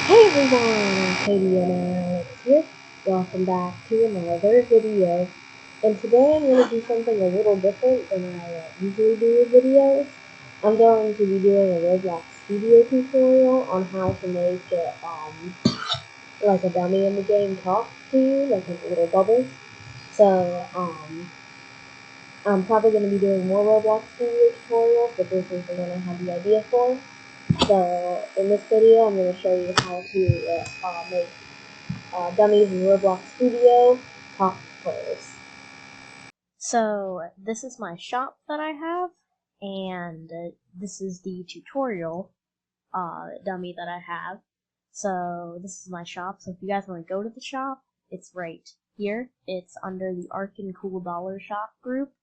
Hey everyone, I'm Katie and Alex here. Welcome back to another video. And today I'm going to do something a little different than I usually do with videos. I'm going to be doing a Roblox video tutorial on how to make it, like a dummy in the game talk to you, like little bubbles. So, I'm probably going to be doing more Roblox video tutorials, but this is the one I had the idea for. So, in this video, I'm going to show you how to make dummies in Roblox Studio talk players. So, this is my shop that I have, and this is the tutorial dummy that I have. So, this is my shop. So, if you guys want to go to the shop, it's right here. It's under the Arc and Cool Dollar Shop group,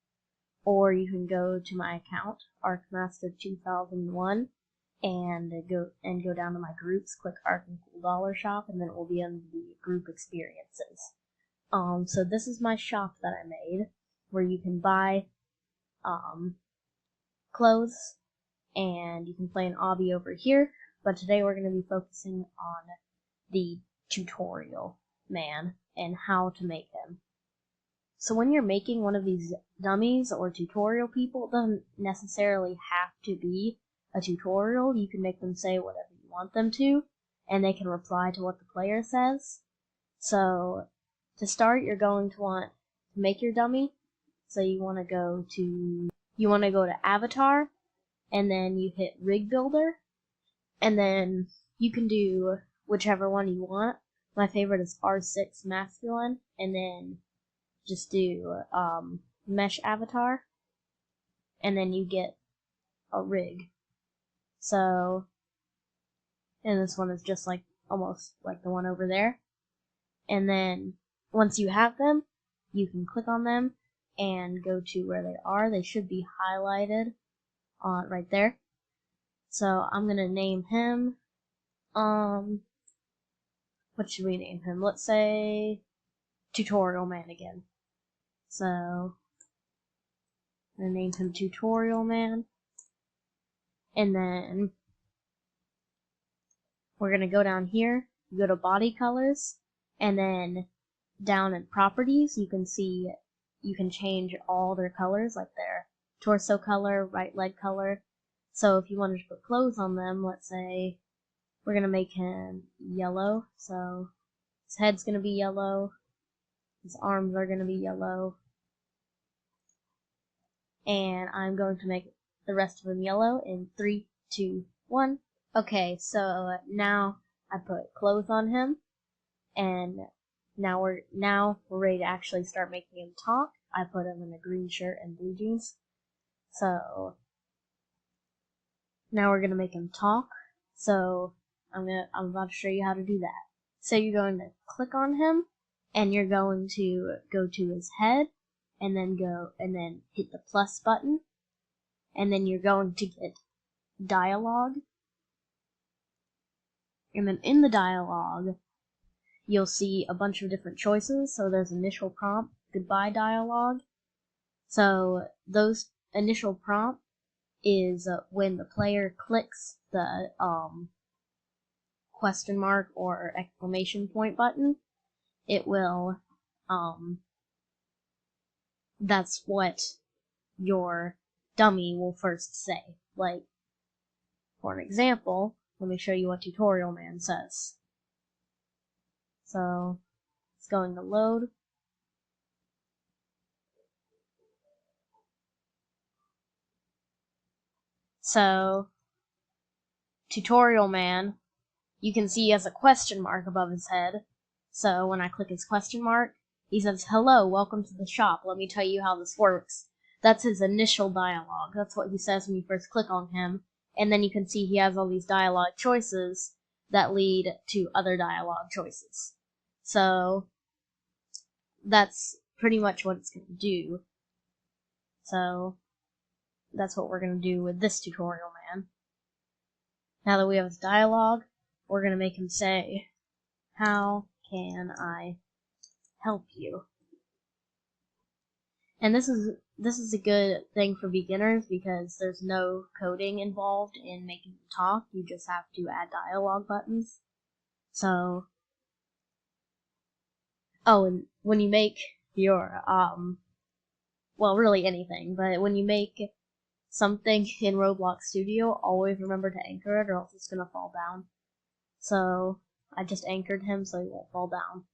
or you can go to my account, ArcMaster2001. And go down to my groups, click Arc and Cool Dollar Shop, and then it will be under the group experiences. So this is my shop that I made, where you can buy clothes, and you can play an obby over here. But today we're going to be focusing on the tutorial man and how to make him. So when you're making one of these dummies or tutorial people, it doesn't necessarily have to be a tutorial. You can make them say whatever you want them to, and they can reply to what the player says. So to start, you're going to want to make your dummy. So you want to go to avatar, and then you hit rig builder, and then you can do whichever one you want. My favorite is R6 masculine, and then just do mesh avatar, and then you get a rig. So, and this one is just like almost like the one over there. And then once you have them, you can click on them and go to where they are. They should be highlighted right there. So I'm gonna name him. What should we name him? Let's say Tutorial Man again. So I'm gonna name him Tutorial Man. And then we're going to go down here, go to body colors, and then down in properties, you can see you can change all their colors, like their torso color, right leg color. So if you wanted to put clothes on them, let's say we're going to make him yellow. So his head's going to be yellow, his arms are going to be yellow, and I'm going to make the rest of them yellow in 3, 2, 1. Okay, so now I put clothes on him, and now we're ready to actually start making him talk. I put him in a green shirt and blue jeans. So now we're gonna make him talk. So I'm about to show you how to do that. So you're going to click on him, and you're going to go to his head, and then hit the plus button, and then you're going to get dialogue. And then in the dialogue, you'll see a bunch of different choices. So there's initial prompt, goodbye dialogue. So those initial prompt is when the player clicks the question mark or exclamation point button, it will, that's what your dummy will first say. Like, for an example, let me show you what Tutorial Man says. So, it's going to load. So, Tutorial Man, you can see he has a question mark above his head. So when I click his question mark, he says, "Hello, welcome to the shop. Let me tell you how this works." That's his initial dialogue. That's what he says when you first click on him. And then you can see he has all these dialogue choices that lead to other dialogue choices. So that's pretty much what it's going to do. So that's what we're going to do with this Tutorial Man. Now that we have his dialogue, we're going to make him say, "How can I help you?" And this is a good thing for beginners because there's no coding involved in making them talk. You just have to add dialogue buttons. So, oh, and when you make your, well, really anything, but when you make something in Roblox Studio, always remember to anchor it or else it's gonna fall down. So, I just anchored him so he won't fall down.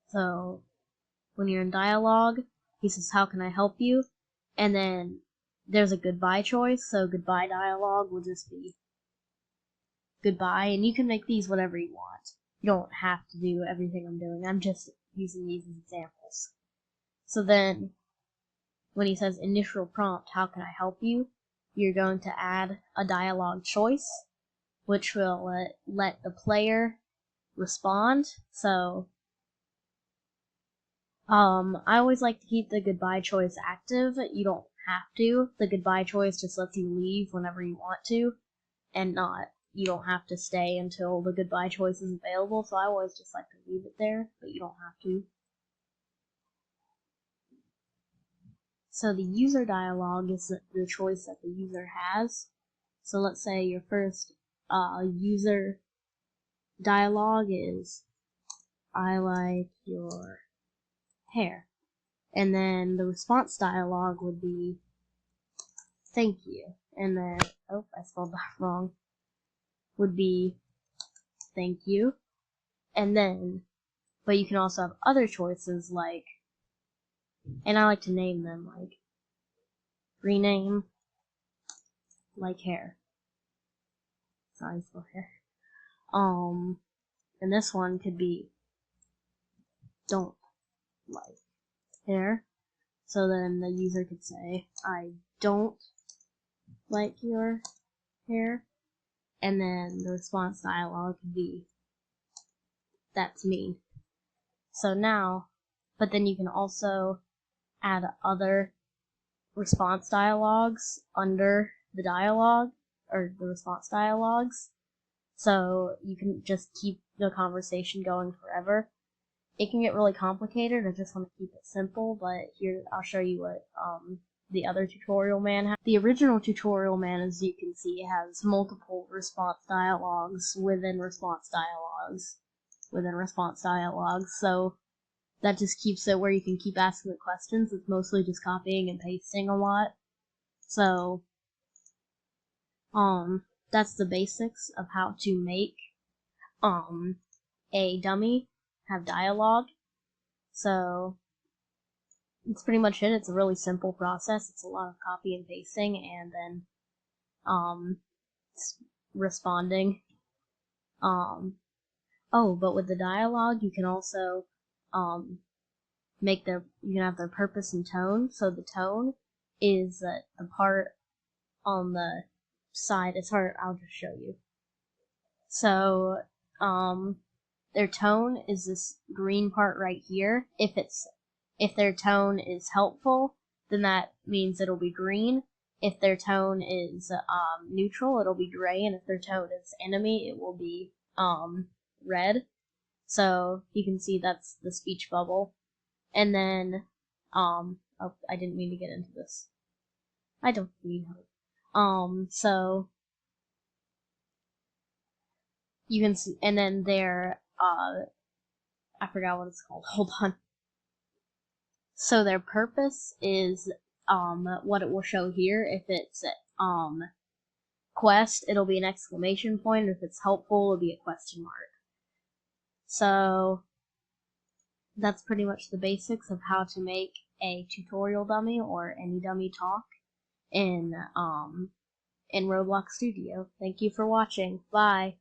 So, when you're in dialogue, he says, "How can I help you?" And then there's a goodbye choice, so goodbye dialogue will just be goodbye, and you can make these whatever you want. You don't have to do everything I'm doing. I'm just using these as examples. So then, when he says initial prompt, "How can I help you?" you're going to add a dialogue choice, which will let the player respond. So, I always like to keep the goodbye choice active. You don't have to. The goodbye choice just lets you leave whenever you want to, and you don't have to stay until the goodbye choice is available, so I always just like to leave it there, but you don't have to. So the user dialogue is the choice that the user has. So let's say your first user dialogue is, "I like your hair." And then the response dialogue would be, "Thank you." And then, oh, I spelled that wrong, would be, "Thank you." And then, but you can also have other choices like, and I like to name them, like, rename, like hair. Sorry, spell hair. And this one could be, don't like hair. So then the user could say, "I don't like your hair." And then the response dialogue could be, "That's mean." So now, but then you can also add other response dialogues under the dialogue, or the response dialogues. So you can just keep the conversation going forever. It can get really complicated. I just want to keep it simple, but here I'll show you what the other tutorial man has. The original tutorial man, as you can see, has multiple response dialogues within response dialogues within response dialogues. So that just keeps it where you can keep asking the questions. It's mostly just copying and pasting a lot. So that's the basics of how to make a dummy have dialogue. So it's pretty much it. It's a really simple process. It's a lot of copy and pasting, and then responding. Oh, but with the dialogue, you can also you can have their purpose and tone. So the tone is the part on the side. It's hard. I'll just show you. So their tone is this green part right here. If their tone is helpful, then that means it'll be green. If their tone is neutral, it'll be gray, and if their tone is enemy, it will be red. So you can see that's the speech bubble. And then oh, I didn't mean to get into this. I don't need help. So you can see, and then their I forgot what it's called. Hold on. So their purpose is what it will show here. If it's quest, it'll be an exclamation point. If it's helpful, it'll be a question mark. So that's pretty much the basics of how to make a tutorial dummy or any dummy talk in Roblox Studio. Thank you for watching. Bye.